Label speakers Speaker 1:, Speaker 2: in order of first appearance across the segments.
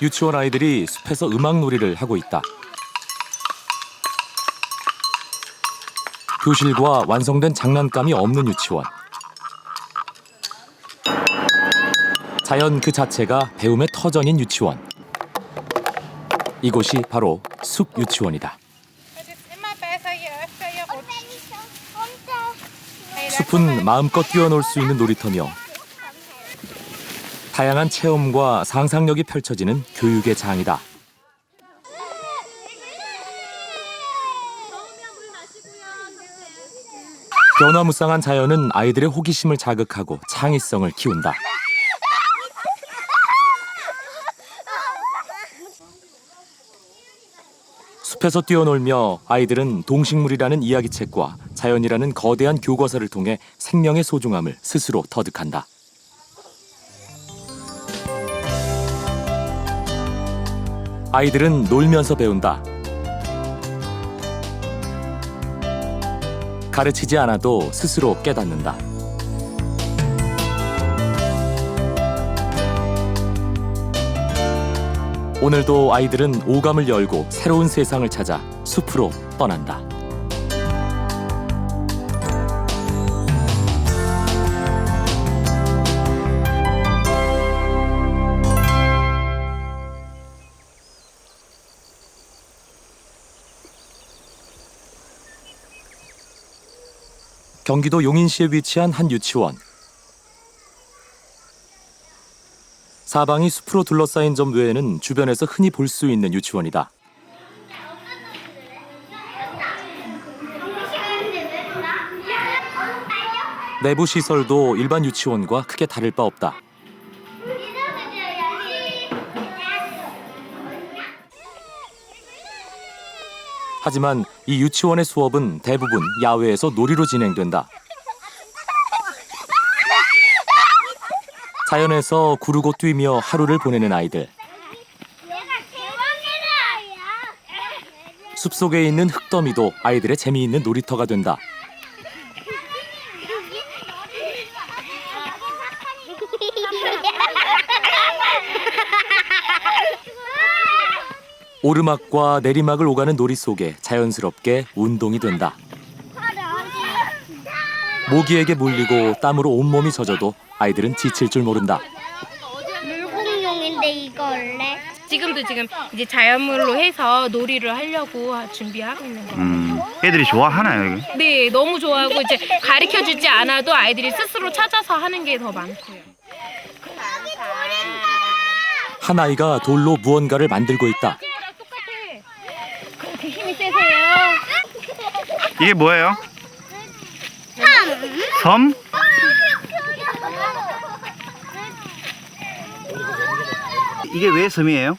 Speaker 1: 유치원 아이들이 숲에서 음악놀이를 하고 있다. 교실과 완성된 장난감이 없는 유치원. 자연 그 자체가 배움의 터전인 유치원. 이곳이 바로 숲 유치원이다. 숲은 마음껏 뛰어놀 수 있는 놀이터며 다양한 체험과 상상력이 펼쳐지는 교육의 장이다. 변화무쌍한 자연은 아이들의 호기심을 자극하고 창의성을 키운다. 숲에서 뛰어놀며 아이들은 동식물이라는 이야기책과 자연이라는 거대한 교과서를 통해 생명의 소중함을 스스로 터득한다. 아이들은 놀면서 배운다. 가르치지 않아도 스스로 깨닫는다. 오늘도 아이들은 오감을 열고 새로운 세상을 찾아 숲으로 떠난다. 경기도 용인시에 위치한 한 유치원. 사방이 숲으로 둘러싸인 점 외에는 주변에서 흔히 볼 수 있는 유치원이다. 내부 시설도 일반 유치원과 크게 다를 바 없다. 하지만 이 유치원의 수업은 대부분 야외에서 놀이로 진행된다. 자연에서 구르고 뛰며 하루를 보내는 아이들. 숲속에 있는 흙더미도 아이들의 재미있는 놀이터가 된다. 오르막과 내리막을 오가는 놀이 속에 자연스럽게 운동이 된다. 모기에게 물리고 땀으로 온몸이 젖어도 아이들은 지칠 줄 모른다.
Speaker 2: 물공룡인데 이거 원래?
Speaker 3: 지금 이제 자연물로 해서 놀이를 하려고 준비하고 있는 거예요.
Speaker 4: 애들이 좋아하나요, 이거?
Speaker 3: 네, 너무 좋아하고 이제 가르쳐 주지 않아도 아이들이 스스로 찾아서 하는 게 더 많고요.
Speaker 1: 한 아이가 돌로 무언가를 만들고 있다.
Speaker 3: 그렇게 힘이 세세요.
Speaker 4: 이게 뭐예요? 섬? 이게 왜 섬이에요?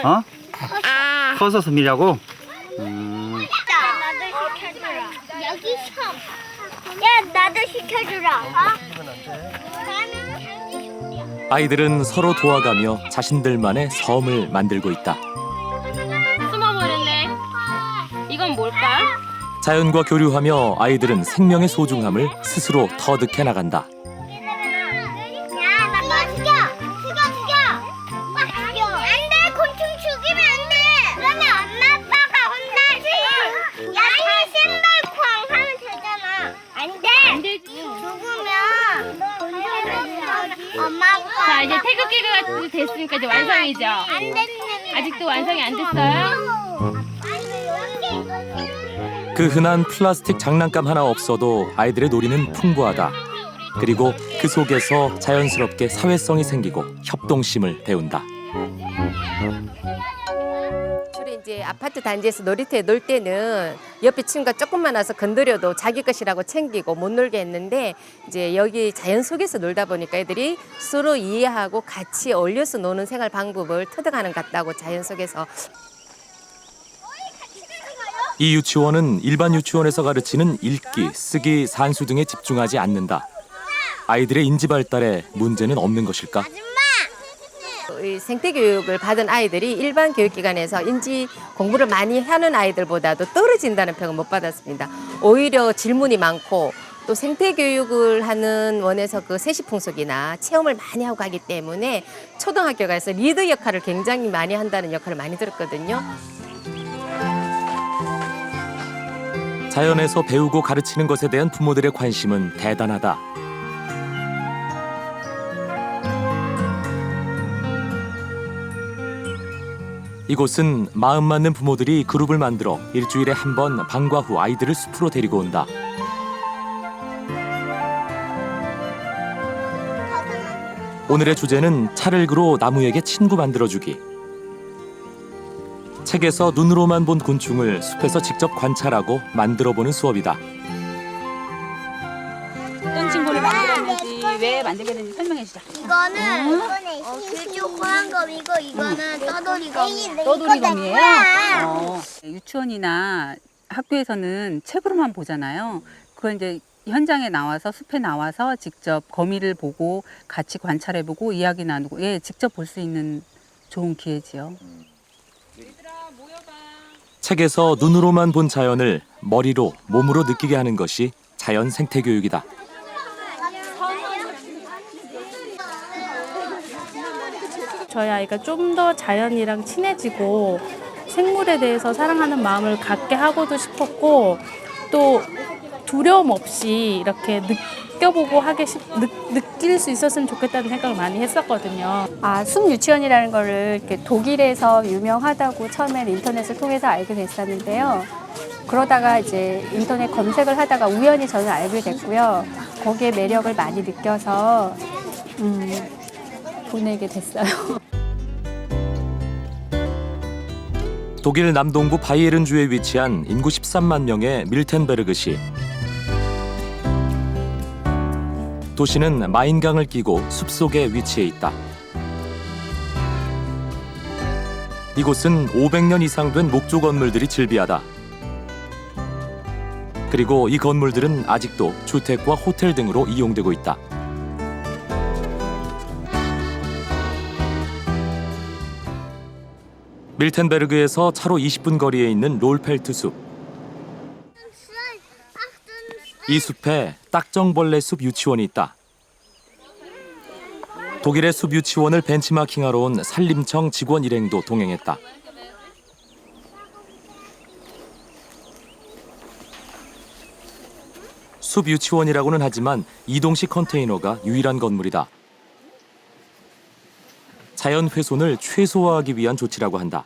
Speaker 4: 어? 커서 섬이라고?
Speaker 2: 나도 시켜주라. 여기 섬. 야, 나도 시켜주라.
Speaker 1: 아이들은 서로 도와가며 자신들만의 섬을 만들고 있다.
Speaker 3: 숨어버렸네. 이건 뭘까?
Speaker 1: 자연과 교류하며 아이들은 생명의 소중함을 스스로 터득해 나간다.
Speaker 2: 야, 나 죽여. 죽여. 안 돼. 곤충 죽이면 안 돼. 그러면 엄마 아빠가 혼나지. 야, 신발쾅 하면 되잖아. 안 돼.
Speaker 3: 안 되지.
Speaker 2: 죽으면 엄마 아빠.
Speaker 3: 자, 이제 태극기가 됐으니까 이제 완성이죠?
Speaker 2: 안 됐네.
Speaker 3: 아직도 완성이 안 됐어요?
Speaker 1: 그 흔한 플라스틱 장난감 하나 없어도 아이들의 놀이는 풍부하다. 그리고 그 속에서 자연스럽게 사회성이 생기고 협동심을 배운다.
Speaker 5: 주로 이제 아파트 단지에서 놀이터에 놀 때는 옆에 친구가 조금만 와서 건드려도 자기 것이라고 챙기고 못 놀게 했는데 이제 여기 자연 속에서 놀다 보니까 애들이 서로 이해하고 같이 어울려서 노는 생활 방법을 터득하는 것 같다고 자연 속에서.
Speaker 1: 이 유치원은 일반 유치원에서 가르치는 읽기, 쓰기, 산수 등에 집중하지 않는다. 아이들의 인지 발달에 문제는 없는 것일까?
Speaker 5: 이 생태 교육을 받은 아이들이 일반 교육기관에서 인지 공부를 많이 하는 아이들보다도 떨어진다는 평은 못 받았습니다. 오히려 질문이 많고 또 생태 교육을 하는 원에서 그 세시풍속이나 체험을 많이 하고 가기 때문에 초등학교 가서 리더 역할을 굉장히 많이 한다는 역할을 많이 들었거든요.
Speaker 1: 자연에서 배우고 가르치는 것에 대한 부모들의 관심은 대단하다. 이곳은 마음 맞는 부모들이 그룹을 만들어 일주일에 한 번 방과 후 아이들을 숲으로 데리고 온다. 오늘의 주제는 찰흙으로 나무에게 친구 만들어주기. 책에서 눈으로만 본 곤충을 숲에서 직접 관찰하고 만들어보는 수업이다.
Speaker 6: 어떤 친구를 만들었는지 왜 만들게 됐는지 설명해 주자.
Speaker 2: 이거는 길쭉한 거이고 이거는 떠돌이검이야.
Speaker 6: 떠돌이검이에요. 유치원이나 학교에서는 책으로만 보잖아요. 그걸 이제 현장에 나와서 숲에 나와서 직접 거미를 보고 같이 관찰해보고 이야기 나누고 직접 볼 수 있는 좋은 기회지요.
Speaker 1: 책에서 눈으로만 본 자연을 머리로, 몸으로 느끼게 하는 것이 자연 생태 교육이다.
Speaker 7: 저희 아이가 좀 더 자연이랑 친해지고 생물에 대해서 사랑하는 마음을 갖게 하고도 싶었고 또 두려움 없이 이렇게 느껴보고 느낄 수 있었으면 좋겠다는 생각을 많이 했었거든요.
Speaker 8: 숲 유치원이라는 거를 이렇게 독일에서 유명하다고 처음엔 인터넷을 통해서 알게 됐었는데요. 그러다가 이제 인터넷 검색을 하다가 우연히 저는 알게 됐고요. 거기에 매력을 많이 느껴서 보내게 됐어요.
Speaker 1: 독일 남동부 바이에른주에 위치한 인구 13만 명의 밀텐베르그시. 도시는 마인강을 끼고 숲속에 위치해 있다. 이곳은 500년 이상 된 목조 건물들이 즐비하다. 그리고 이 건물들은 아직도 주택과 호텔 등으로 이용되고 있다. 밀텐베르그에서 차로 20분 거리에 있는 롤펠트 숲. 이 숲에 딱정벌레 숲 유치원이 있다. 독일의 숲 유치원을 벤치마킹하러 온 산림청 직원 일행도 동행했다. 숲 유치원이라고는 하지만 이동식 컨테이너가 유일한 건물이다. 자연 훼손을 최소화하기 위한 조치라고 한다.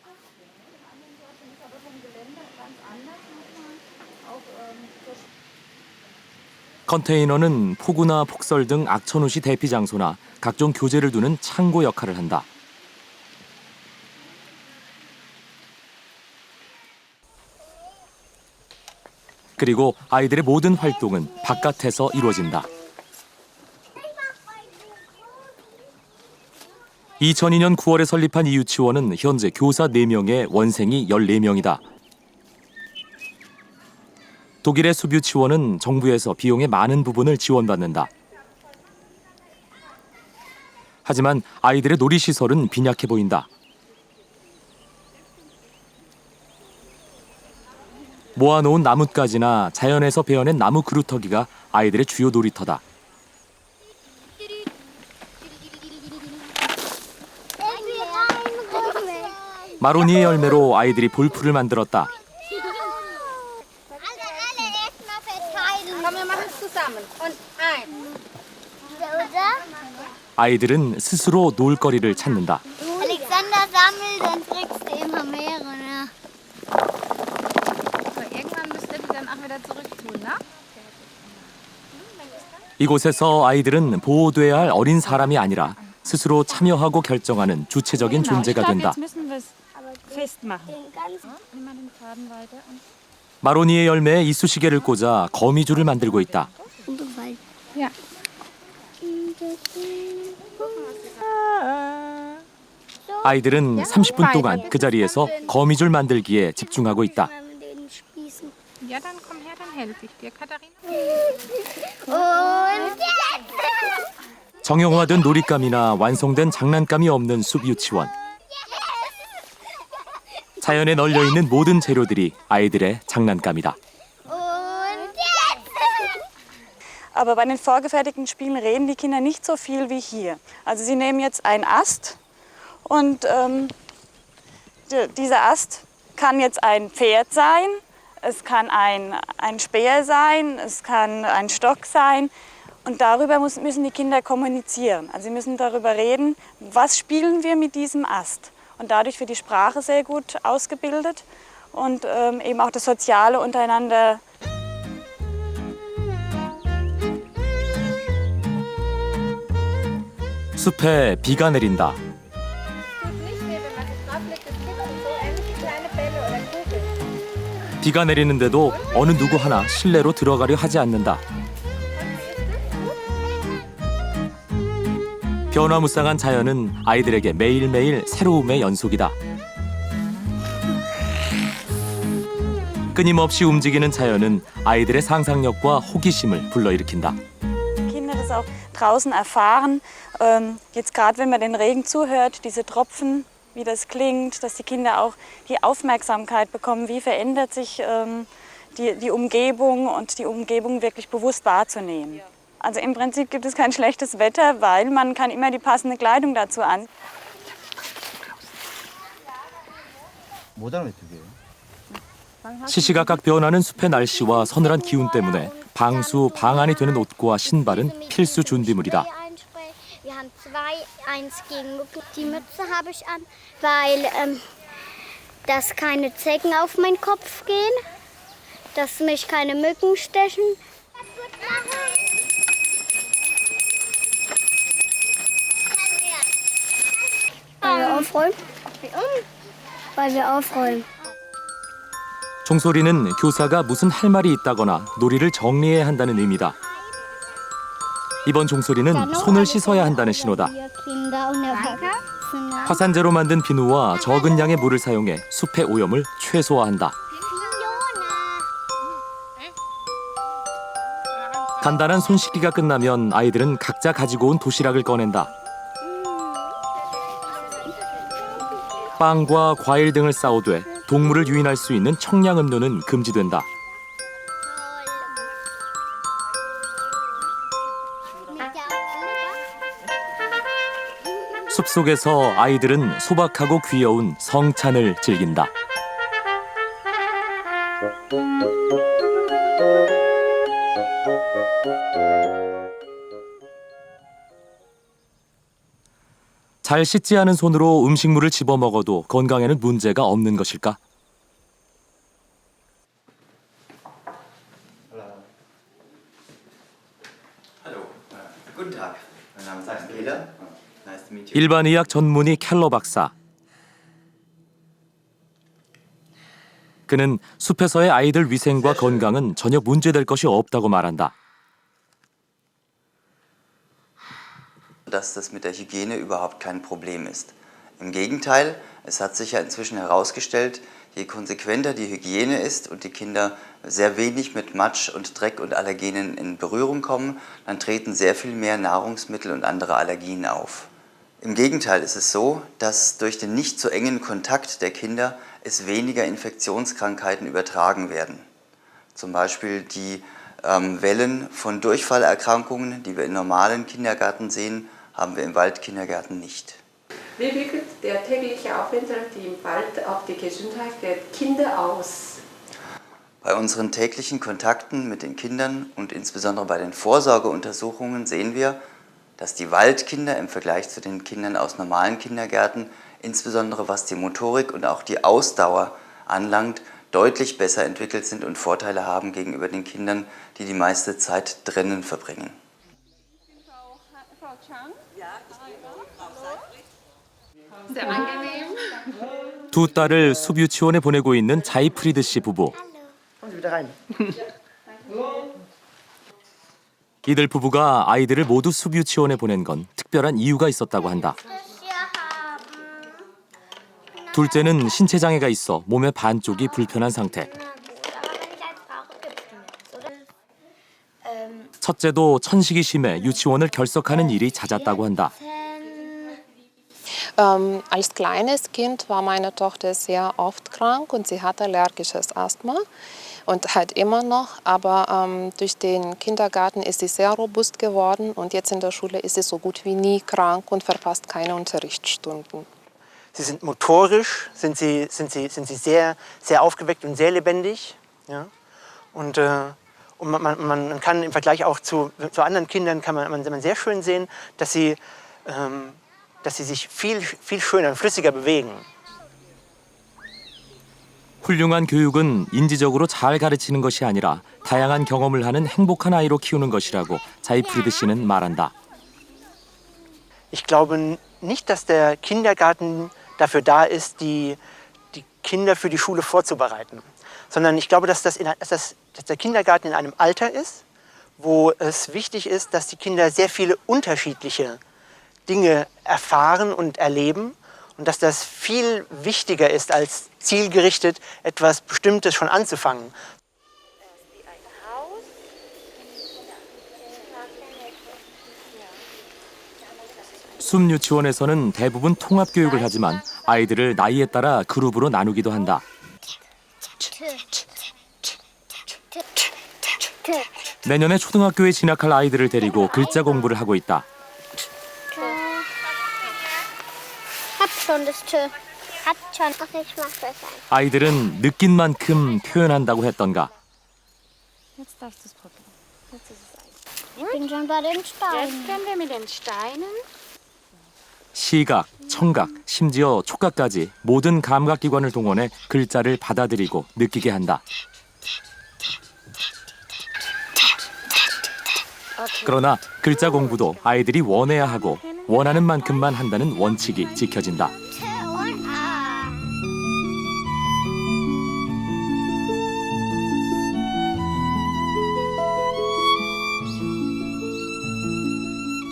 Speaker 1: 컨테이너는 폭우나 폭설 등 악천후 시 대피 장소나 각종 교재를 두는 창고 역할을 한다. 그리고 아이들의 모든 활동은 바깥에서 이루어진다. 2002년 9월에 설립한 이 유치원은 현재 교사 4명에 원생이 14명이다. 독일의 숲 유치원은 정부에서 비용의 많은 부분을 지원받는다. 하지만 아이들의 놀이시설은 빈약해 보인다. 모아놓은 나뭇가지나 자연에서 베어낸 나무 그루터기가 아이들의 주요 놀이터다. 마로니의 열매로 아이들이 볼풀을 만들었다. 아이들은 스스로 놀거리를 찾는다.
Speaker 2: Alexander sammelt, dann kriegst du immer mehrere.
Speaker 3: Irgendwann müsst ihr die dann auch wieder zurücktun, ne?
Speaker 1: 이곳에서 아이들은 보호돼야 할 어린 사람이 아니라 스스로 참여하고 결정하는 주체적인 존재가 된다. 마로니의 열매에 이쑤시개를 꽂아 거미줄을 만들고 있다. 아이들은 30분 동안 그 자리에서 거미줄 만들기에 집중하고 있다.
Speaker 3: Ja, dann komm her, dann helfe ich dir, Katharina.
Speaker 2: Und jetzt!
Speaker 1: 정형화된 놀잇감이나 완성된 장난감이 없는 숲 유치원. 자연에 널려 있는 모든 재료들이 아이들의 장난감이다.
Speaker 2: Und jetzt!
Speaker 9: Aber bei den vorgefertigten Spielen reden die Kinder nicht so viel wie hier. Also sie nehmen jetzt einen Ast und dieser Ast kann jetzt ein Pferd sein, es kann ein Speer sein, es kann ein Stock sein. Und darüber müssen die Kinder kommunizieren. Also sie müssen darüber reden, was spielen wir mit diesem Ast. Und dadurch wird die Sprache sehr gut ausgebildet und eben auch das Soziale untereinander.
Speaker 1: 숲에 비가 내린다. 비가 내리는데도 어느 누구 하나 실내로 들어가려 하지 않는다. 변화무쌍한 자연은 아이들에게 매일매일 새로움의 연속이다. 끊임없이 움직이는 자연은 아이들의 상상력과 호기심을 불러일으킨다.
Speaker 9: Kinder das auch draußen erfahren, jetzt gerade wenn man den Regen zuhört, diese Tropfen, wie das klingt, dass die Kinder auch die Aufmerksamkeit bekommen, wie verändert sich die Umgebung und die Umgebung wirklich bewusst wahrzunehmen. Also im Prinzip gibt es kein schlechtes Wetter, weil man kann immer die passende Kleidung dazu an.
Speaker 4: 모자는 왜 두 개예요?
Speaker 1: 시시각각 변하는 숲의 날씨와 서늘한 기운 때문에 방수, 방안이 되는 옷과 신발은 필수 준비물이다.
Speaker 2: Wir haben eins gegen Mücken. Die Mütze habe ich an, weil dass keine Zecken auf meinen Kopf gehen, dass mich keine Mücken stechen. Weil wir aufräumen. Weil wir aufräumen.
Speaker 1: 종소리는 교사가 무슨 할 말이 있다거나 놀이를 정리해야 한다는 의미다. 이번 종소리는 손을 씻어야 한다는 신호다. 화산재로 만든 비누와 적은 양의 물을 사용해 숲의 오염을 최소화한다. 간단한 손 씻기가 끝나면 아이들은 각자 가지고 온 도시락을 꺼낸다. 빵과 과일 등을 싸오되 동물을 유인할 수 있는 청량음료는 금지된다. 숲속에서 아이들은 소박하고 귀여운 성찬을 즐긴다. 잘 씻지 않은 손으로 음식물을 집어먹어도 건강에는 문제가 없는 것일까? 일반의학 전문의 켈러 박사. 그는 숲에서의 아이들 위생과 건강은 전혀 문제될 것이 없다고 말한다.
Speaker 10: Dass das mit der Hygiene überhaupt kein Problem ist. Im Gegenteil, es hat sich ja inzwischen herausgestellt, je konsequenter die Hygiene ist und die Kinder sehr wenig mit Matsch und Dreck und Allergenen in Berührung kommen, dann treten sehr viel mehr Nahrungsmittel und andere Allergien auf. Im Gegenteil ist es so, dass durch den nicht so engen Kontakt der Kinder es weniger Infektionskrankheiten übertragen werden. Zum Beispiel die Wellen von Durchfallerkrankungen, die wir in normalen Kindergärten sehen, haben wir im Waldkindergärten nicht.
Speaker 11: Wie wirkt der tägliche Aufenthalt im Wald auf die Gesundheit der Kinder aus?
Speaker 10: Bei unseren täglichen Kontakten mit den Kindern und insbesondere bei den Vorsorgeuntersuchungen sehen wir, dass die Waldkinder im Vergleich zu den Kindern aus normalen Kindergärten, insbesondere was die Motorik und auch die Ausdauer anlangt, deutlich besser entwickelt sind und Vorteile haben gegenüber den Kindern, die die meiste Zeit drinnen verbringen.
Speaker 1: 두 딸을 숲유치원에 보내고 있는 자이프리드 씨 부부. 이들 부부가 아이들을 모두 숲유치원에 보낸 건 특별한 이유가 있었다고 한다. 둘째는 신체 장애가 있어 몸의 반쪽이 불편한 상태. 첫째도 천식이 심해 유치원을 결석하는 일이 잦았다고 한다.
Speaker 12: Als kleines Kind war meine Tochter sehr oft krank und sie hatte allergisches Asthma und hat immer noch, aber durch den Kindergarten ist sie sehr robust geworden und jetzt in der Schule ist sie so gut wie nie krank und verpasst keine Unterrichtsstunden.
Speaker 13: Sie sind motorisch, sind sie sehr, sehr aufgeweckt und sehr lebendig. Ja? Und man kann im Vergleich auch zu anderen Kindern kann man sehr schön sehen, dass sie sich viel schöner und flüssiger bewegen.
Speaker 1: 훌륭한 교육은 인지적으로 잘 가르치는 것이 아니라 다양한 경험을 하는 행복한 아이로 키우는 것이라고 자이프리드 씨는 말한다.
Speaker 13: Ich glaube nicht, dass der Kindergarten dafür da ist, die Kinder für die Schule vorzubereiten, sondern ich glaube, dass der Kindergarten in einem Alter ist, wo es wichtig ist, dass die Kinder sehr viele unterschiedliche Dinge erfahren und erleben und dass das viel wichtiger ist, als zielgerichtet etwas Bestimmtes schon anzufangen.
Speaker 1: 숲유치원에서는 대부분 통합교육을 하지만 아이들을 나이에 따라 그룹으로 나누기도 한다. 내년에 초등학교에 진학할 아이들을 데리고 글자 공부를 하고 있다. 아이들은 느낀 만큼 표현한다고 했던가. 시각, 청각, 심지어 촉각까지 모든 감각기관을 동원해 글자를 받아들이고 느끼게 한다. 그러나 글자 공부도 아이들이 원해야 하고 원하는 만큼만 한다는 원칙이 지켜진다.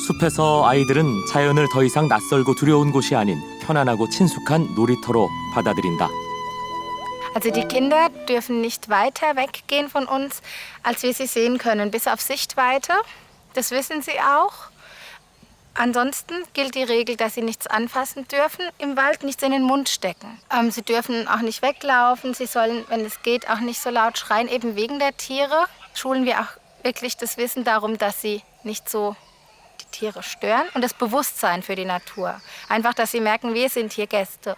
Speaker 1: 숲에서 아이들은 자연을 더 이상 낯설고 두려운 곳이 아닌 편안하고 친숙한 놀이터로 받아들인다.
Speaker 3: Also die Kinder dürfen nicht weiter weggehen von uns, als wir sie sehen können, bis auf Sichtweite. Das wissen sie auch. Ansonsten gilt die Regel, dass sie nichts anfassen dürfen, im Wald nichts in den Mund stecken. Sie dürfen auch nicht weglaufen, sie sollen, wenn es geht, auch nicht so laut schreien, eben wegen der Tiere. Schulen wir auch wirklich das Wissen darum, dass sie nicht so die Tiere stören und das Bewusstsein für die Natur. Einfach, dass sie merken, wir sind hier Gäste.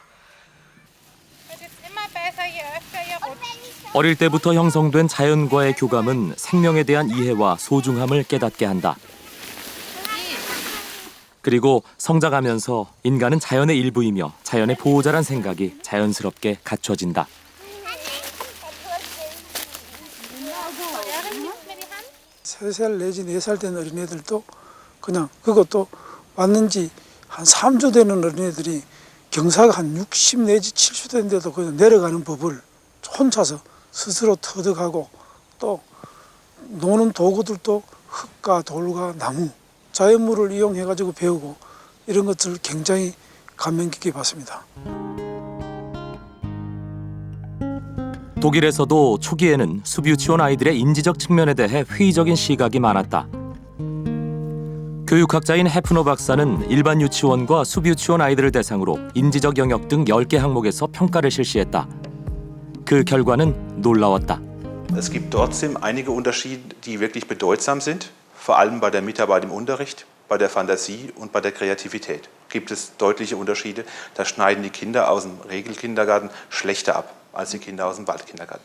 Speaker 1: 어릴 때부터 형성된 자연과의 교감은 생명에 대한 이해와 소중함을 깨닫게 한다. 그리고 성장하면서 인간은 자연의 일부이며 자연의 보호자란 생각이 자연스럽게 갖춰진다.
Speaker 14: 세 살 내지 4살 된 어린애들도 그냥 그것도 왔는지 한 3주 되는 어린애들이 경사가 한 60 내지 70 되는데도 그냥 내려가는 법을 혼자서 스스로 터득하고 또 노는 도구들도 흙과 돌과 나무, 자연물을 이용해가지고 배우고 이런 것들을 굉장히 감명 깊게 봤습니다.
Speaker 1: 독일에서도 초기에는 숲유치원 아이들의 인지적 측면에 대해 회의적인 시각이 많았다. 교육학자인 헤프너 박사는 일반 유치원과 숲유치원 아이들을 대상으로 인지적 영역 등 10개 항목에서 평가를 실시했다. 그 결과는 놀라웠다.
Speaker 15: Es gibt trotzdem einige Unterschiede, die wirklich bedeutsam sind, vor allem bei der Mitarbeit im Unterricht, bei der Fantasie und bei der Kreativität. Gibt es deutliche Unterschiede, da schneiden die Kinder aus dem Regelkindergarten schlechter ab als die Kinder aus dem Waldkindergarten.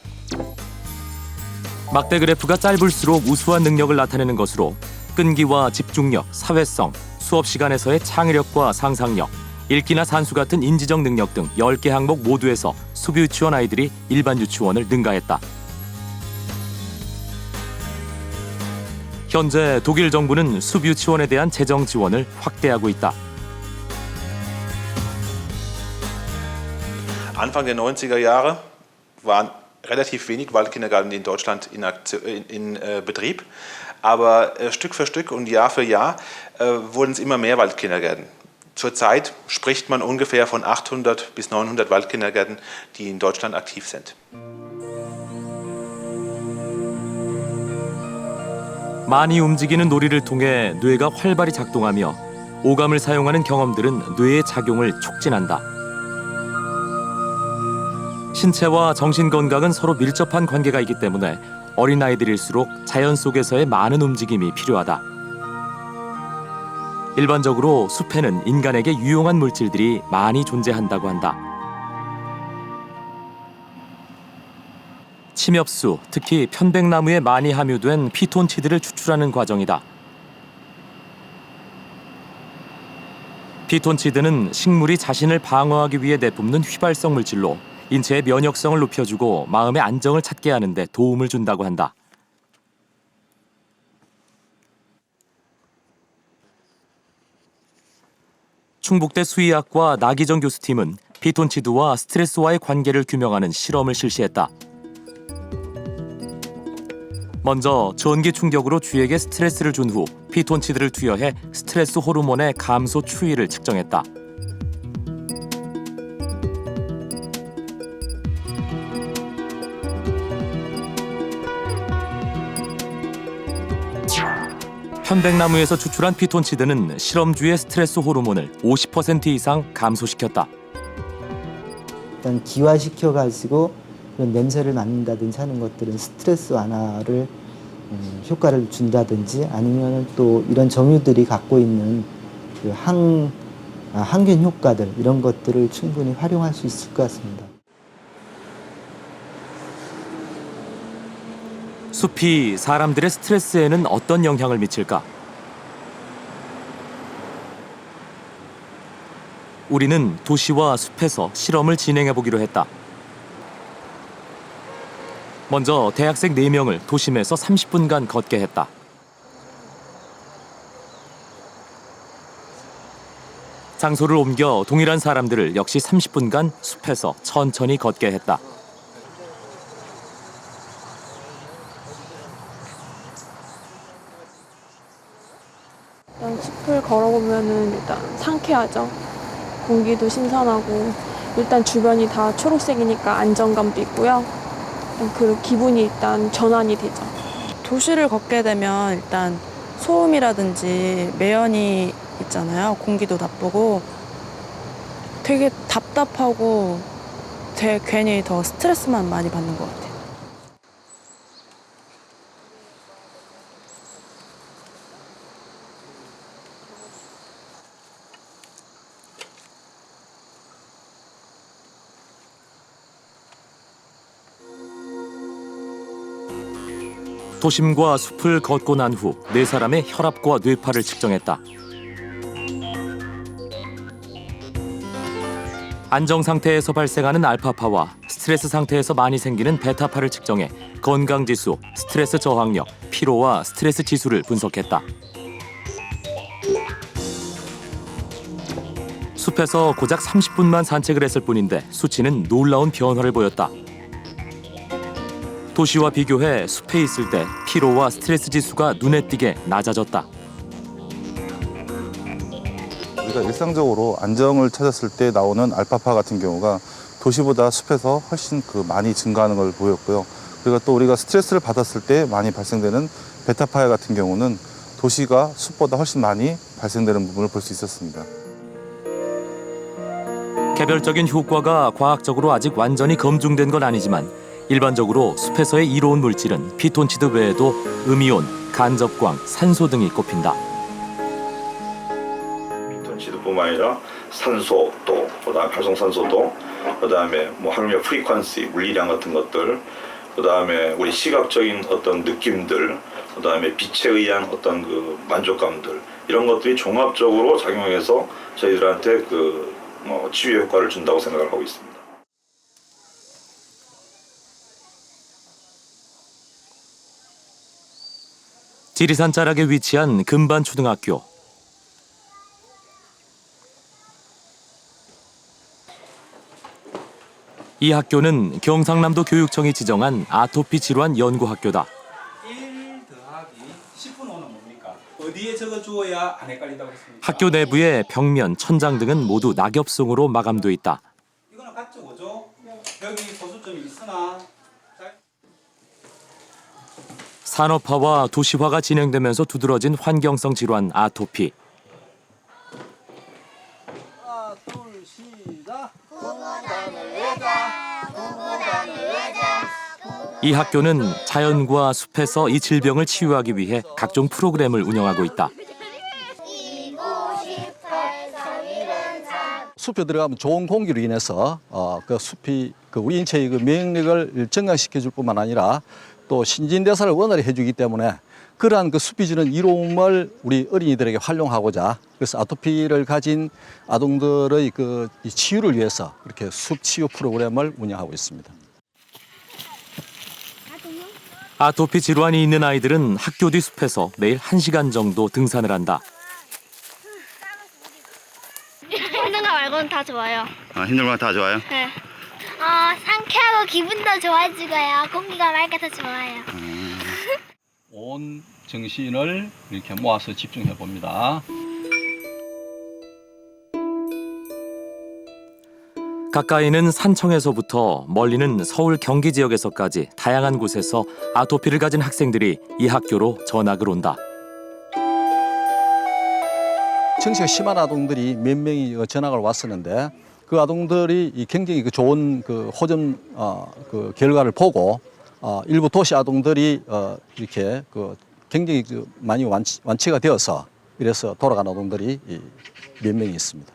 Speaker 1: 막대 그래프가 짧을수록 우수한 능력을 나타내는 것으로 끈기와 집중력, 사회성, 수업 시간에서의 창의력과 상상력, 읽기나 산수 같은 인지적 능력 등 10개 항목 모두에서 숲유치원 아이들이 일반 유치원을 능가했다. 현재 독일 정부는 숲유치원에 대한 재정 지원을 확대하고 있다.
Speaker 15: Anfang der 90er Jahre waren relativ wenig Waldkindergärten in Deutschland in Betrieb. Aber Stück für Stück und Jahr für Jahr wurden es immer mehr Waldkindergärten. Zurzeit spricht man ungefähr von 800 bis 900 Waldkindergärten, die in Deutschland aktiv sind.
Speaker 1: 많이 움직이는 놀이를 통해 뇌가 활발히 작동하며 오감을 사용하는 경험들은 뇌의 작용을 촉진한다. 신체와 정신 건강은 서로 밀접한 관계가 있기 때문에 어린아이들일수록 자연 속에서의 많은 움직임이 필요하다. 일반적으로 숲에는 인간에게 유용한 물질들이 많이 존재한다고 한다. 침엽수, 특히 편백나무에 많이 함유된 피톤치드를 추출하는 과정이다. 피톤치드는 식물이 자신을 방어하기 위해 내뿜는 휘발성 물질로 인체의 면역성을 높여주고 마음의 안정을 찾게 하는 데 도움을 준다고 한다. 충북대 수의학과 나기정 교수팀은 피톤치드와 스트레스와의 관계를 규명하는 실험을 실시했다. 먼저 전기 충격으로 쥐에게 스트레스를 준 후 피톤치드를 투여해 스트레스 호르몬의 감소 추이를 측정했다. 편백나무에서 추출한 피톤치드는 실험주의 스트레스 호르몬을 50% 이상 감소시켰다.
Speaker 4: 일단 기화시켜가지고 그런 냄새를 맡는다든지 하는 것들은 스트레스 완화를 효과를 준다든지 아니면 또 이런 정유들이 갖고 있는 그 항균 효과들 이런 것들을 충분히 활용할 수 있을 것 같습니다.
Speaker 1: 숲이 사람들의 스트레스에는 어떤 영향을 미칠까? 우리는 도시와 숲에서 실험을 진행해 보기로 했다. 먼저 대학생 4명을 도심에서 30분간 걷게 했다. 장소를 옮겨 동일한 사람들을 역시 30분간 숲에서 천천히 걷게 했다.
Speaker 16: 일단 숲을 걸어보면은 일단 상쾌하죠. 공기도 신선하고 일단 주변이 다 초록색이니까 안정감도 있고요. 그 기분이 일단 전환이 되죠.
Speaker 17: 도시를 걷게 되면 일단 소음이라든지 매연이 있잖아요. 공기도 나쁘고 되게 답답하고 괜히 더 스트레스만 많이 받는 것 같아요.
Speaker 1: 도심과 숲을 걷고 난 후 4사람의 혈압과 뇌파를 측정했다. 안정 상태에서 발생하는 알파파와 스트레스 상태에서 많이 생기는 베타파를 측정해 건강지수, 스트레스 저항력, 피로와 스트레스 지수를 분석했다. 숲에서 고작 30분만 산책을 했을 뿐인데 수치는 놀라운 변화를 보였다. 도시와 비교해 숲에 있을 때 피로와 스트레스 지수가 눈에 띄게 낮아졌다.
Speaker 18: 우리가 일상적으로 안정을 찾았을 때 나오는 알파파 같은 경우가 도시보다 숲에서 훨씬 많이 증가하는 걸 보였고요. 그리고 또 우리가 스트레스를 받았을 때 많이 발생되는 베타파 같은 경우는 도시가 숲보다 훨씬 많이 발생되는 부분을 볼 수 있었습니다.
Speaker 1: 개별적인 효과가 과학적으로 아직 완전히 검증된 건 아니지만 일반적으로 숲에서의 이로운 물질은 피톤치드 외에도 음이온, 간접광, 산소 등이 꼽힌다.
Speaker 19: 피톤치드뿐만 아니라 산소도, 그다음에 활성산소도, 그다음에 하루의 프리퀀시, 물리량 같은 것들, 그다음에 우리 시각적인 어떤 느낌들, 그다음에 빛에 의한 어떤 그 만족감들 이런 것들이 종합적으로 작용해서 저희들한테 치유 효과를 준다고 생각을 하고 있습니다.
Speaker 1: 지리산 자락에 위치한 금반초등학교. 이 학교는 경상남도 교육청이 지정한 아토피 질환 연구학교다.
Speaker 20: 1 더하기 10분 오는 뭡니까? 어디에 적어주어야 안 헷갈린다고 했습니까?
Speaker 1: 학교 내부의 벽면, 천장 등은 모두 낙엽송으로 마감돼 있다.
Speaker 20: 이거는 같죠, 그죠? 여기 소수점이 있으나
Speaker 1: 산업화와 도시화가 진행되면서 두드러진 환경성 질환 아토피. 이 학교는 자연과 숲에서 이 질병을 치유하기 위해 각종 프로그램을 운영하고 있다.
Speaker 21: 숲에 들어가면 좋은 공기로 인해서 그 숲이 우리 인체의 그免疫力을 증강시켜줄 뿐만 아니라 또 신진대사를 원활히 해주기 때문에 그러한 그 숲이 주는 이로움을 우리 어린이들에게 활용하고자 그래서 아토피를 가진 아동들의 그 치유를 위해서 이렇게 숲 치유 프로그램을 운영하고 있습니다.
Speaker 1: 아토피 질환이 있는 아이들은 학교 뒤 숲에서 매일 1시간 정도 등산을 한다.
Speaker 2: 힘든 거 말고는 다 좋아요.
Speaker 22: 힘든 거 다 좋아요?
Speaker 2: 네. 상쾌하고 기분도 좋아지고요. 공기가 맑아서 좋아요.
Speaker 21: 온 정신을 이렇게 모아서 집중해 봅니다.
Speaker 1: 가까이는 산청에서부터 멀리는 서울 경기 지역에서까지 다양한 곳에서 아토피를 가진 학생들이 이 학교로 전학을 온다.
Speaker 21: 증세가 심한 아동들이 몇 명이 전학을 왔었는데 그 아동들이 굉장히 그 좋은 그 호전 그 결과를 보고 일부 도시 아동들이 이렇게 그 굉장히 그 많이 완치가 되어서 이래서 돌아간 아동들이 몇 명이 있습니다.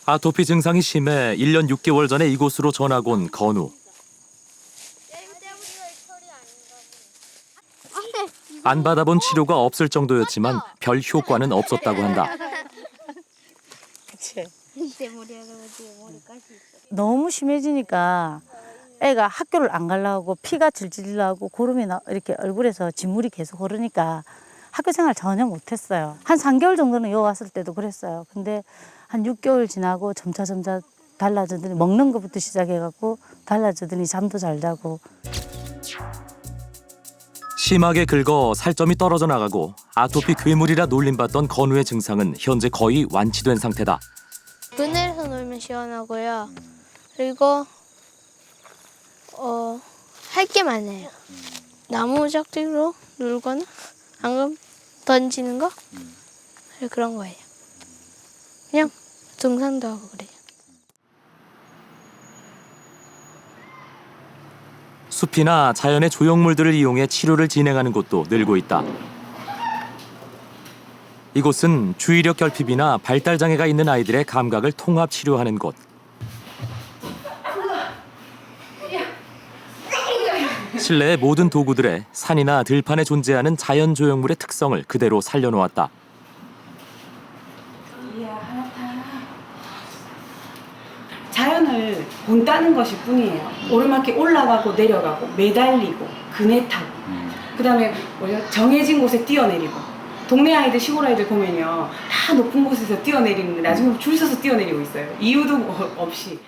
Speaker 1: 아토피 증상이 심해 1년 6개월 전에 이곳으로 전학 온 건우. 안 받아본 치료가 없을 정도였지만 별 효과는 없었다고 한다.
Speaker 23: 너무 심해지니까 애가 학교를 안 가려고 피가 질질 나고 고름이 이렇게 얼굴에서 진물이 계속 흐르니까 학교 생활 전혀 못했어요. 한 3개월 정도는 여기 왔을 때도 그랬어요. 근데 한 6개월 지나고 점차 달라지더니 먹는 것부터 시작해갖고 달라지더니 잠도 잘 자고.
Speaker 1: 심하게 긁어 살점이 떨어져 나가고 아토피 괴물이라 놀림받던 건우의 증상은 현재 거의 완치된 상태다.
Speaker 24: 그늘에서 놀면 시원하고요. 그리고 할 게 많아요. 나무 짝지로 놀거나 방금 던지는 거 그런 거예요. 그냥 등산도 하고 그래요.
Speaker 1: 숲이나 자연의 조형물들을 이용해 치료를 진행하는 곳도 늘고 있다. 이곳은 주의력 결핍이나 발달 장애가 있는 아이들의 감각을 통합 치료하는 곳. 실내의 모든 도구들에 산이나 들판에 존재하는 자연 조형물의 특성을 그대로 살려놓았다.
Speaker 25: 자연을 본다는 것일 뿐이에요. 오르막길 올라가고 내려가고 매달리고 그네 타고 그다음에 정해진 곳에 뛰어내리고 동네 아이들 시골 아이들 보면요 다 높은 곳에서 뛰어내리는데 나중에 줄 서서 뛰어내리고 있어요. 이유도 없이.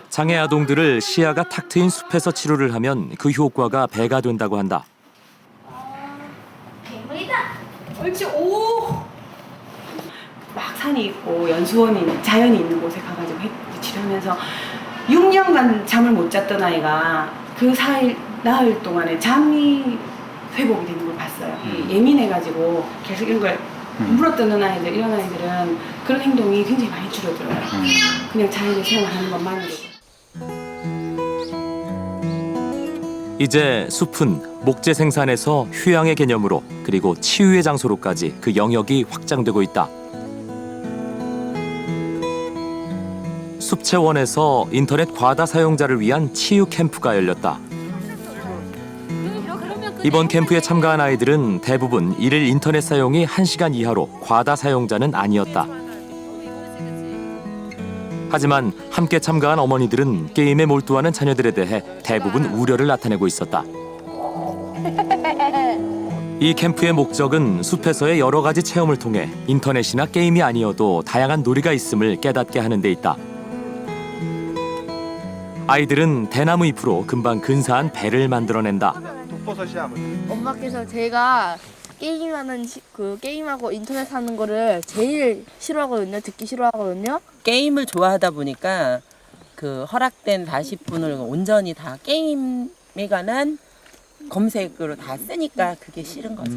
Speaker 1: 장애 아동들을 시야가 탁 트인 숲에서 치료를 하면 그 효과가 배가 된다고 한다.
Speaker 25: 옳지. 오. 막 산이 있고 연수원이 자연이 있는 곳에 가가지고 치료하면서 6년간 잠을 못 잤던 아이가 그 나흘 동안에 잠이 회복이 되는 걸 봤어요. 예민해가지고 계속 이런 걸 물어뜯는 아이들, 이런 아이들은 그런 행동이 굉장히 많이 줄어들어요. 그냥 자연을 생활하는 것만으로도.
Speaker 1: 이제 숲은 목재 생산에서 휴양의 개념으로 그리고 치유의 장소로까지 그 영역이 확장되고 있다. 숲채원에서 인터넷 과다 사용자를 위한 치유 캠프가 열렸다. 이번 캠프에 참가한 아이들은 대부분 일일 인터넷 사용이 1시간 이하로 과다 사용자는 아니었다. 하지만 함께 참가한 어머니들은 게임에 몰두하는 자녀들에 대해 대부분 우려를 나타내고 있었다. 이 캠프의 목적은 숲에서의 여러 가지 체험을 통해 인터넷이나 게임이 아니어도 다양한 놀이가 있음을 깨닫게 하는 데 있다. 아이들은 대나무 잎으로 금방 근사한 배를 만들어낸다.
Speaker 26: 엄마께서 제가 게임하고 인터넷 하는 거를 제일 싫어하거든요. 듣기 싫어하거든요.
Speaker 27: 게임을 좋아하다 보니까 그 허락된 40분을 온전히 다 게임에 관한 검색으로 다 쓰니까 그게 싫은 거죠.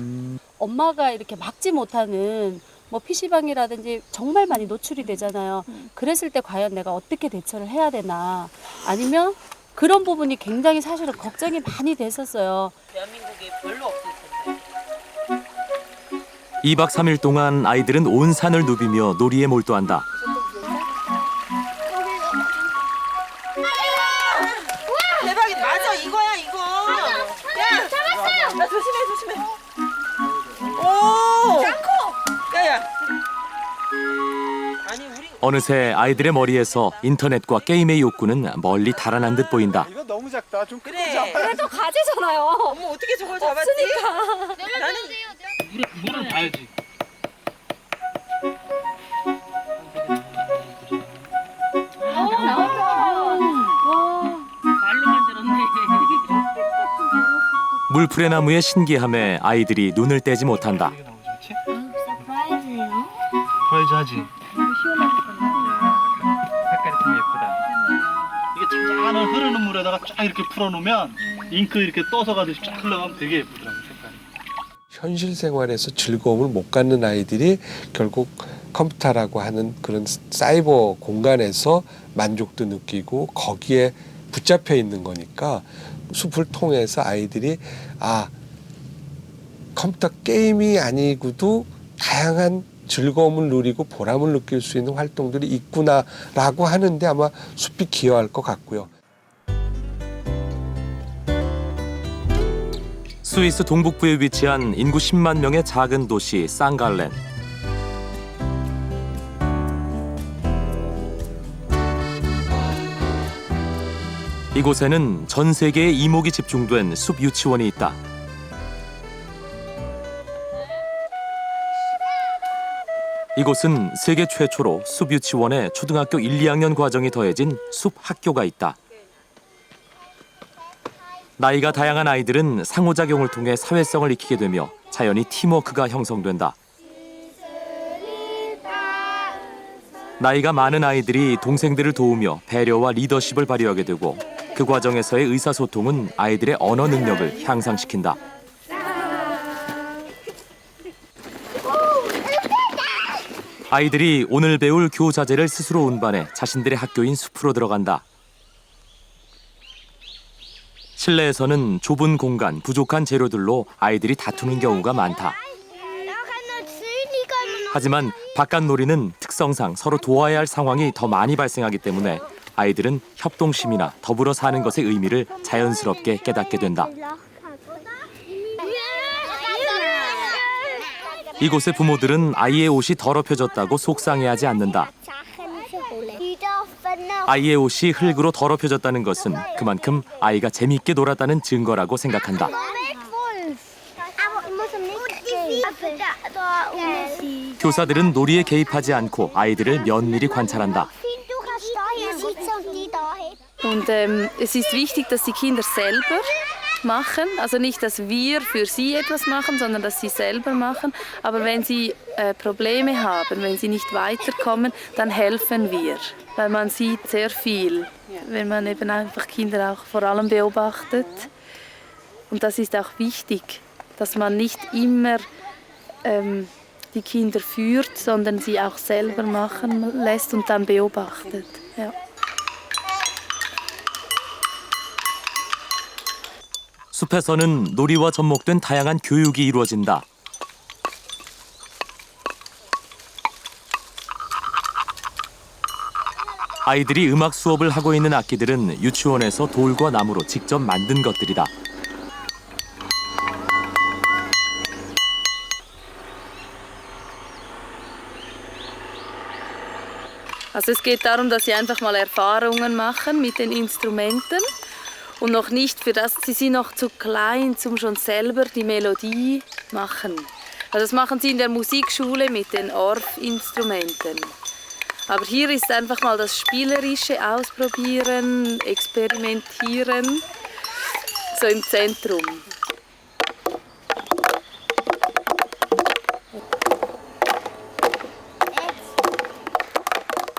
Speaker 26: 엄마가 이렇게 막지 못하는 뭐 PC방이라든지 정말 많이 노출이 되잖아요. 그랬을 때 과연 내가 어떻게 대처를 해야 되나. 아니면 그런 부분이 굉장히 사실은 걱정이 많이 됐었어요.
Speaker 27: 대한민국에 별로 없을 텐데.
Speaker 1: 2박 3일 동안 아이들은 온 산을 누비며 놀이에 몰두한다.
Speaker 27: 대박이다. 맞아, 이거야, 이거. 야, 잡았어요. 야, 조심해. 오, 짱코. 야야. 아니 우리.
Speaker 1: 어느새 아이들의 머리에서 인터넷과 게임의 욕구는 멀리 달아난 듯 보인다.
Speaker 13: 이거 너무 작다. 좀
Speaker 27: 그래.
Speaker 26: 그래도 가지잖아요.
Speaker 27: 어머 어떻게 저걸 잡았지? 나는
Speaker 20: 물을 봐야지.
Speaker 1: 물풀의 나무의 신기함에 아이들이 눈을 떼지 못한다.
Speaker 20: 프라이즈 하지. 색깔이 참 예쁘다. 이게 잔잔한 흐르는 물에다가 쫙 이렇게 풀어놓으면 잉크 이렇게 떠서 가듯이 쫙 흘러가면 되게 예쁘더라고 색깔이.
Speaker 5: 현실 생활에서 즐거움을 못 갖는 아이들이 결국 컴퓨터라고 하는 그런 사이버 공간에서 만족도 느끼고 거기에 붙잡혀 있는 거니까 숲을 통해서 아이들이 컴퓨터 게임이 아니고도 다양한 즐거움을 누리고 보람을 느낄 수 있는 활동들이 있구나라고 하는데 아마 숲이 기여할 것 같고요.
Speaker 1: 스위스 동북부에 위치한 인구 10만 명의 작은 도시 쌍갈렌. 이곳에는 전 세계의 이목이 집중된 숲 유치원이 있다. 이곳은 세계 최초로 숲 유치원에 초등학교 1, 2학년 과정이 더해진 숲 학교가 있다. 나이가 다양한 아이들은 상호작용을 통해 사회성을 익히게 되며 자연히 팀워크가 형성된다. 나이가 많은 아이들이 동생들을 도우며 배려와 리더십을 발휘하게 되고 그 과정에서의 의사소통은 아이들의 언어 능력을 향상시킨다. 아이들이 오늘 배울 교자재를 스스로 운반해 자신들의 학교인 숲으로 들어간다. 실내에서는 좁은 공간, 부족한 재료들로 아이들이 다투는 경우가 많다. 하지만 바깥놀이는 특성상 서로 도와야 할 상황이 더 많이 발생하기 때문에 아이들은 협동심이나 더불어 사는 것의 의미를 자연스럽게 깨닫게 된다. 이곳의 부모들은 아이의 옷이 더럽혀졌다고 속상해하지 않는다. 아이의 옷이 흙으로 더럽혀졌다는 것은 그만큼 아이가 재미있게 놀았다는 증거라고 생각한다. 교사들은 놀이에 개입하지 않고 아이들을 면밀히 관찰한다.
Speaker 6: Und es ist wichtig, dass die Kinder selber machen, also nicht, dass wir für sie etwas machen, sondern dass sie selber machen. Aber wenn sie Probleme haben, wenn sie nicht weiterkommen, dann helfen wir, weil man sieht sehr viel, wenn man eben einfach Kinder auch vor allem beobachtet. Und das ist auch wichtig, dass man nicht immer die Kinder führt, sondern sie auch selber machen lässt und dann beobachtet. Ja.
Speaker 1: 숲에서는 놀이와 접목된 다양한 교육이 이루어진다. 아이들이 음악 수업을 하고 있는 악기들은 유치원에서 돌과 나무로 직접 만든 것들이다.
Speaker 6: Also es geht darum, dass sie einfach mal Erfahrungen machen mit den Instrumenten und noch nicht für das, sie sind noch zu klein, um schon selber die Melodie machen. Also das machen sie in der Musikschule mit den Orff-Instrumenten. Aber hier ist einfach mal das spielerische Ausprobieren, Experimentieren so im Zentrum.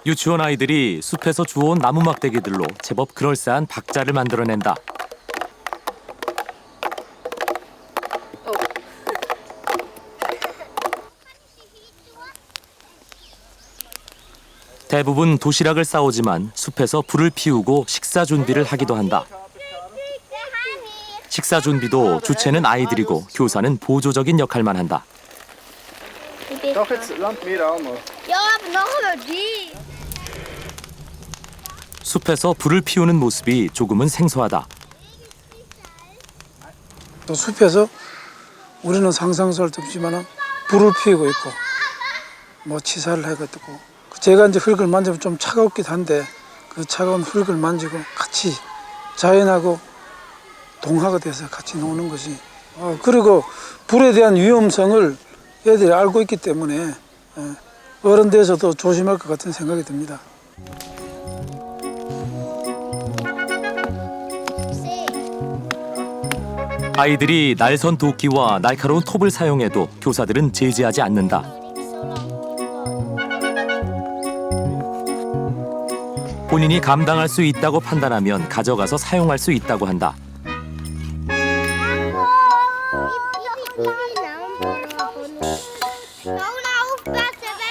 Speaker 1: 유치원 아이들이 숲에서 주워온 나무 막대기들로 제법 그럴싸한 박자를 만들어낸다. 대부분 도시락을 싸오지만 숲에서 불을 피우고 식사 준비를 하기도 한다. 식사 준비도 주체는 아이들이고 교사는 보조적인 역할만 한다. 숲에서 불을 피우는 모습이 조금은 생소하다.
Speaker 14: 또 숲에서 우리는 상상할 수 없지만 불을 피우고 있고 뭐 치사를 해가지고 제가 이제 흙을 만지면 좀 차갑기도 한데 그 차가운 흙을 만지고 같이 자연하고 동화가 돼서 같이 노는 것이 그리고 불에 대한 위험성을 애들이 알고 있기 때문에 어른 돼서도 조심할 것 같은 생각이 듭니다.
Speaker 1: 아이들이 날선 도끼와 날카로운 톱을 사용해도 교사들은 제지하지 않는다. 본인이 감당할 수 있다고 판단하면 가져가서 사용할 수 있다고 한다.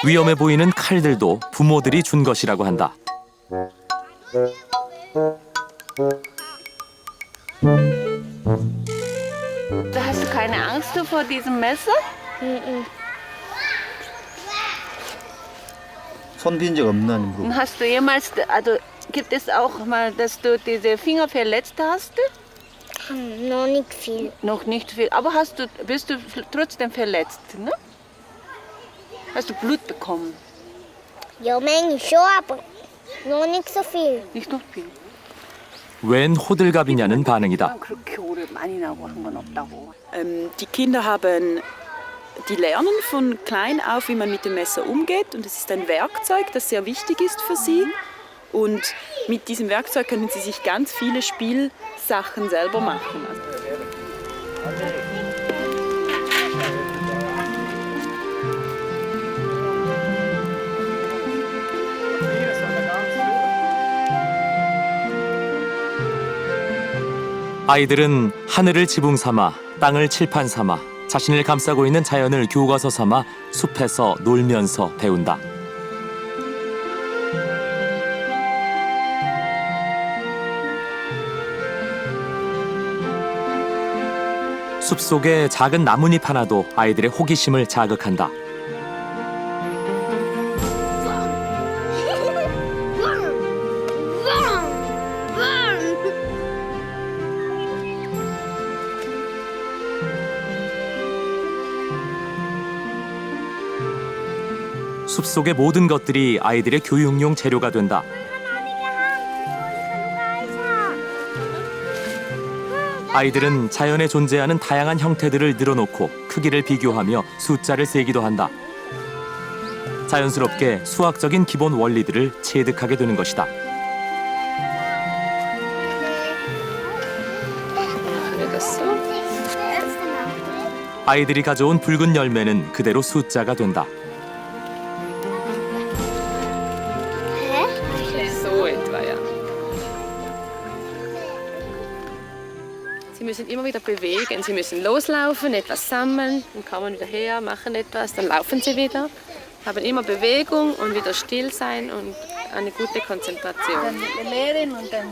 Speaker 1: 위험해 보이는 칼들도 부모들이 준 것이라고 한다.
Speaker 6: Hast du keine Angst vor diesem Messer?
Speaker 21: 손 빈 적 없는 분.
Speaker 6: Hast du jemals, also gibt es auch mal, dass du diese Finger verletzt hast?
Speaker 2: Noch nicht viel.
Speaker 6: Noch nicht viel, aber bist du trotzdem verletzt, ne? Hast du Blut bekommen?
Speaker 2: Ja, manchmal schon, aber noch nicht so viel.
Speaker 6: Nicht noch viel.
Speaker 1: 웬 호들갑이냐는 반응이다.
Speaker 6: 그렇게 오래 많이 나고 한 건 없다고.
Speaker 7: Die Kinder die lernen von klein auf, wie man mit dem Messer umgeht. Und es ist ein Werkzeug, das sehr wichtig ist für sie. Und mit diesem Werkzeug können sie sich ganz viele Spielsachen selber machen.
Speaker 1: 아이들은 하늘을 지붕 삼아 땅을 칠판 삼아 자신을 감싸고 있는 자연을 교과서 삼아 숲에서 놀면서 배운다. 숲속의 작은 나뭇잎 하나도 아이들의 호기심을 자극한다. 숲속의 모든 것들이 아이들의 교육용 재료가 된다. 아이들은 자연에 존재하는 다양한 형태들을 늘어놓고 크기를 비교하며 숫자를 세기도 한다. 자연스럽게 수학적인 기본 원리들을 체득하게 되는 것이다. 아이들이 가져온 붉은 열매는 그대로 숫자가 된다.
Speaker 6: So etwa, ja. Sie müssen immer wieder bewegen. Sie müssen loslaufen, etwas sammeln, dann kommen wieder her, machen etwas, dann laufen sie wieder. Haben immer Bewegung und wieder still sein und eine gute Konzentration.
Speaker 26: Dann lehren und dann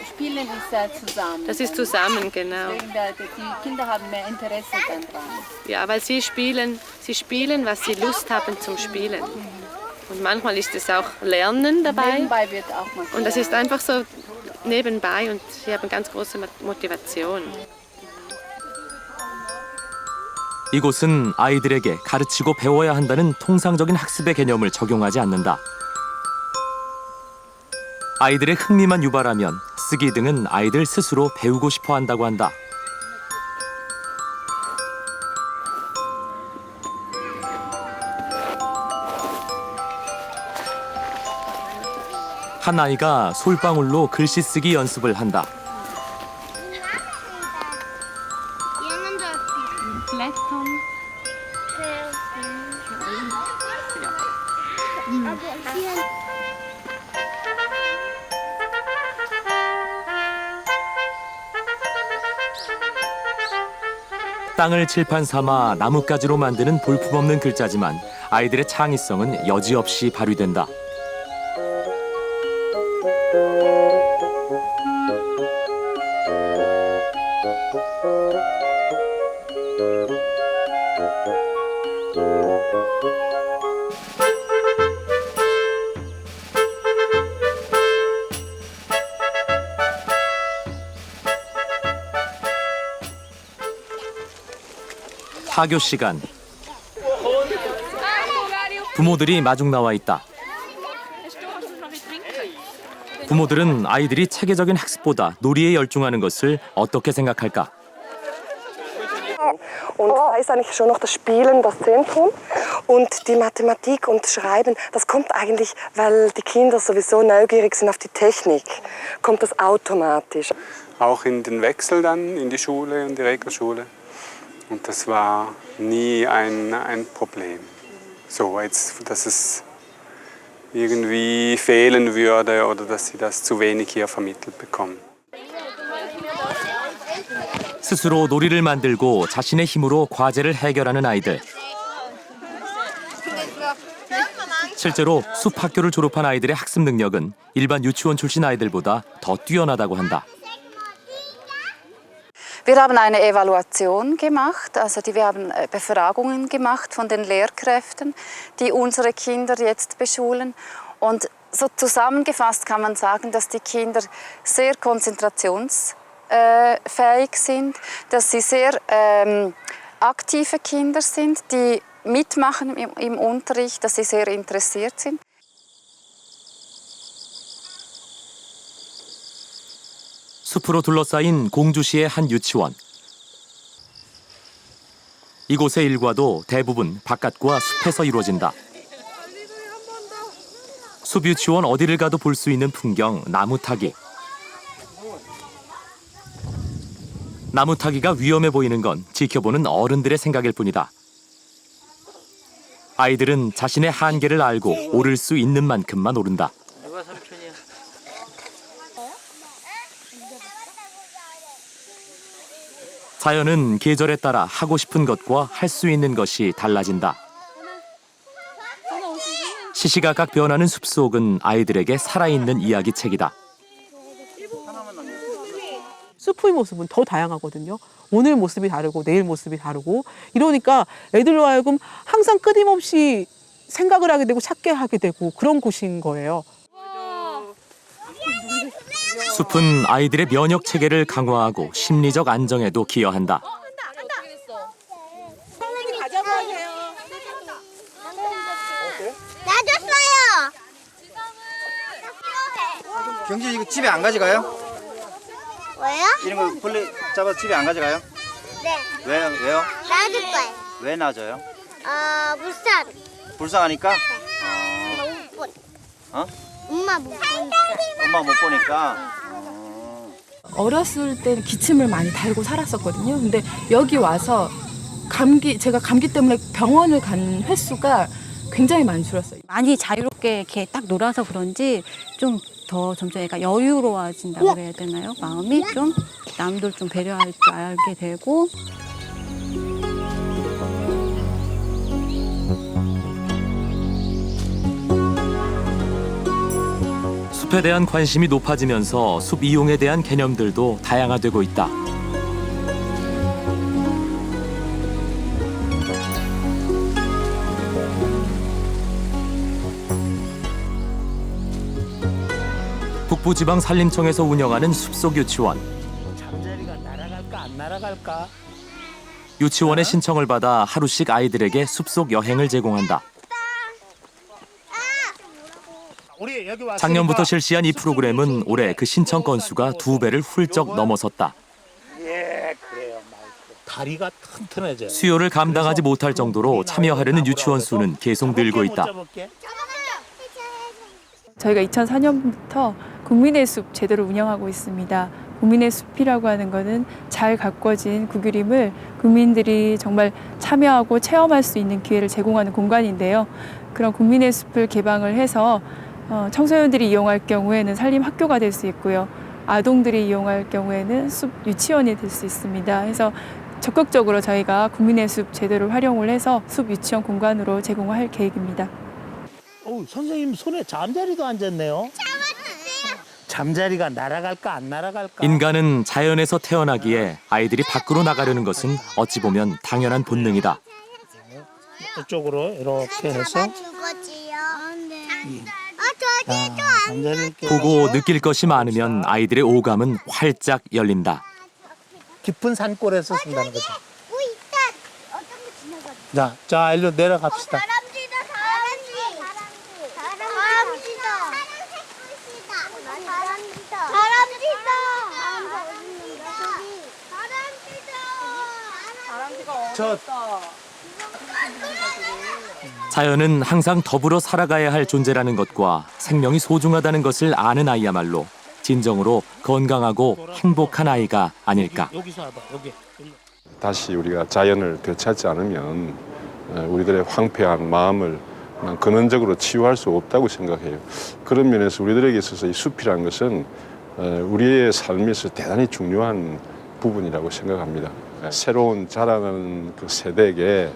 Speaker 26: spielen ist ja zusammen.
Speaker 6: Das ist zusammen, genau.
Speaker 26: Die Kinder haben mehr Interesse daran.
Speaker 6: Ja, weil sie spielen, was sie Lust haben zum Spielen. Und manchmal ist es auch Lernen dabei.
Speaker 26: Nebenbei wird auch mal
Speaker 6: Und das ist einfach so nebenbei und sie haben ganz große Motivation.
Speaker 1: 이곳은 아이들에게 가르치고 배워야 한다는 통상적인 학습의 개념을 적용하지 않는다. 아이들의 흥미만 유발하면 쓰기 등은 아이들 스스로 배우고 싶어 한다고 한다. 한 아이가 솔방울로 글씨 쓰기 연습을 한다. 땅을 칠판 삼아 나뭇가지로 만드는 볼품없는 글자지만 아이들의 창의성은 여지없이 발휘된다. 하교 시간. 부모들이 마중 나와 있다. 부모들은 아이들이 체계적인 학습보다 놀이에 열중하는 것을 어떻게 생각할까?
Speaker 3: Und da ist eigentlich schon noch das Spielen das Zentrum. Und die Mathematik und Schreiben, das kommt eigentlich, weil die Kinder sowieso neugierig sind auf die Technik, kommt das automatisch.
Speaker 8: Auch in den Wechsel dann in die Schule und die Regelschule. Und das war nie ein Problem. So, jetzt, dass es irgendwie fehlen würde oder dass sie das zu wenig hier vermittelt bekommen.
Speaker 1: 스스로 놀이를 만들고 자신의 힘으로 과제를 해결하는 아이들. 실제로 숲학교를 졸업한 아이들의 학습 능력은 일반 유치원 출신 아이들보다 더 뛰어나다고 한다.
Speaker 9: Wir haben eine Evaluation gemacht, also wir haben Befragungen gemacht von den Lehrkräften, die unsere Kinder jetzt beschulen. Und so zusammengefasst kann man sagen, dass die Kinder sehr konzentrationsfähig sind, dass sie sehr aktive Kinder sind, die mitmachen im Unterricht, dass sie sehr interessiert sind.
Speaker 1: 숲으로 둘러싸인 공주시의 한 유치원. 이곳의 일과도 대부분 바깥과 숲에서 이루어진다. 숲 유치원 어디를 가도 볼 수 있는 풍경, 나무 타기. 나무 타기가 위험해 보이는 건 지켜보는 어른들의 생각일 뿐이다. 아이들은 자신의 한계를 알고 오를 수 있는 만큼만 오른다. 자연은 계절에 따라 하고 싶은 것과 할 수 있는 것이 달라진다. 시시각각 변하는 숲속은 아이들에게 살아있는 이야기책이다.
Speaker 10: 숲의 모습은 더 다양하거든요. 오늘 모습이 다르고 내일 모습이 다르고 이러니까 애들로 하여금 항상 끊임없이 생각을 하게 되고 찾게 하게 되고 그런 곳인 거예요.
Speaker 1: 숲은 아이들의 면역 체계를 강화하고 심리적 안정에도 기여한다.
Speaker 2: 놔줬어요.
Speaker 11: 경진 이거 집에 안 가져가요?
Speaker 2: 왜요?
Speaker 11: 이런 거 벌레 잡아서 집에 안 가져가요?
Speaker 2: 네.
Speaker 11: 왜요?
Speaker 2: 놔줄 거예요.
Speaker 11: 왜 놔줘요?
Speaker 2: 불쌍.
Speaker 11: 불쌍하니까?
Speaker 2: 못 본.
Speaker 11: 어?
Speaker 2: 엄마 못 보니까.
Speaker 11: 엄마 못 보니까?
Speaker 16: 어렸을 때는 기침을 많이 달고 살았었거든요. 근데 여기 와서 제가 감기 때문에 병원을 간 횟수가 굉장히 많이 줄었어요.
Speaker 23: 많이 자유롭게 이렇게 딱 놀아서 그런지 좀 더 점점 애가 여유로워진다고 그래야 되나요? 마음이 좀 남들 좀 배려할 줄 알게 되고.
Speaker 1: 숲에 대한 관심이 높아지면서 숲 이용에 대한 개념들도 다양화되고 있다. 북부지방산림청에서 운영하는 숲속 유치원.
Speaker 20: 잠자리가 날아갈까 안 날아갈까?
Speaker 1: 유치원의 신청을 받아 하루씩 아이들에게 숲속 여행을 제공한다. 작년부터 실시한 이 프로그램은 올해 그 신청 건수가 2배를 훌쩍 넘어섰다.
Speaker 20: 예, 그래요. 다리가 튼튼해져요.
Speaker 1: 수요를 감당하지 못할 정도로 참여하려는 유치원 수는 계속 늘고 있다.
Speaker 12: 저희가 2004년부터 국민의 숲 제도를 운영하고 있습니다. 국민의 숲이라고 하는 것은 잘 가꿔진 구규림을 국민들이 정말 참여하고 체험할 수 있는 기회를 제공하는 공간인데요. 그런 국민의 숲을 개방을 해서 청소년들이 이용할 경우에는 산림학교가 될 수 있고요. 아동들이 이용할 경우에는 숲 유치원이 될 수 있습니다. 그래서 적극적으로 저희가 국민의 숲 제도를 활용을 해서 숲 유치원 공간으로 제공할 계획입니다.
Speaker 20: 선생님 손에 잠자리도 앉았네요. 잠자리가 날아갈까 안 날아갈까?
Speaker 1: 인간은 자연에서 태어나기에 아이들이 밖으로 나가려는 것은 어찌 보면 당연한 본능이다.
Speaker 20: 이쪽으로 이렇게 해서
Speaker 1: 보고 느낄 것이 많으면 아이들의 오감은 활짝 열린다.
Speaker 20: 깊은 산골에서 쓴다는 거죠. 자, 일로 내려갑시다.
Speaker 1: 자연은 항상 더불어 살아가야 할 존재라는 것과 생명이 소중하다는 것을 아는 아이야말로 진정으로 건강하고 행복한 아이가 아닐까.
Speaker 20: 여기서 와봐, 여기.
Speaker 4: 다시 우리가 자연을 되찾지 않으면 우리들의 황폐한 마음을 그냥 근원적으로 치유할 수 없다고 생각해요. 그런 면에서 우리들에게 있어서 이 숲이라는 것은 우리의 삶에서 대단히 중요한 부분이라고 생각합니다. 새로운 자라나는 그 세대에게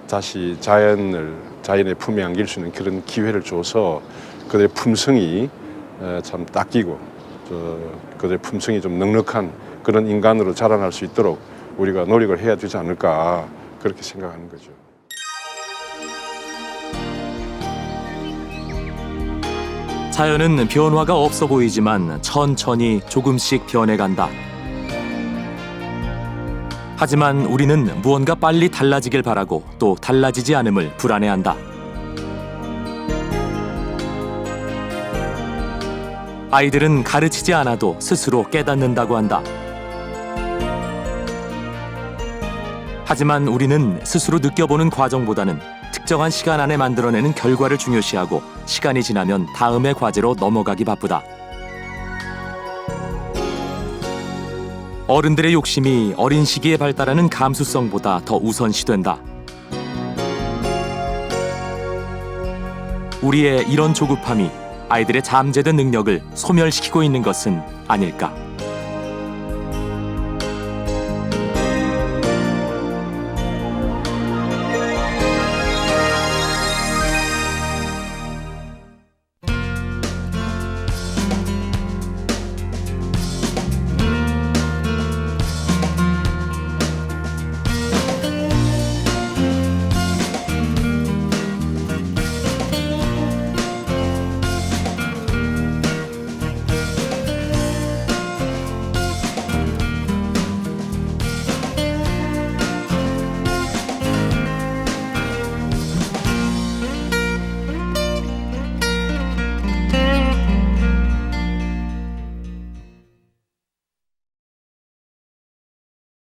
Speaker 4: 다시 자연의 품에 안길 수 있는 그런 기회를 줘서 그들의 품성이 참 닦이고 그들의 품성이 좀 넉넉한 그런 인간으로 자라날 수 있도록 우리가 노력을 해야 되지 않을까 그렇게 생각하는 거죠.
Speaker 1: 자연은 변화가 없어 보이지만 천천히 조금씩 변해간다. 하지만 우리는 무언가 빨리 달라지길 바라고 또 달라지지 않음을 불안해한다. 아이들은 가르치지 않아도 스스로 깨닫는다고 한다. 하지만 우리는 스스로 느껴보는 과정보다는 특정한 시간 안에 만들어내는 결과를 중요시하고 시간이 지나면 다음의 과제로 넘어가기 바쁘다. 어른들의 욕심이 어린 시기에 발달하는 감수성보다 더 우선시된다. 우리의 이런 조급함이 아이들의 잠재된 능력을 소멸시키고 있는 것은 아닐까.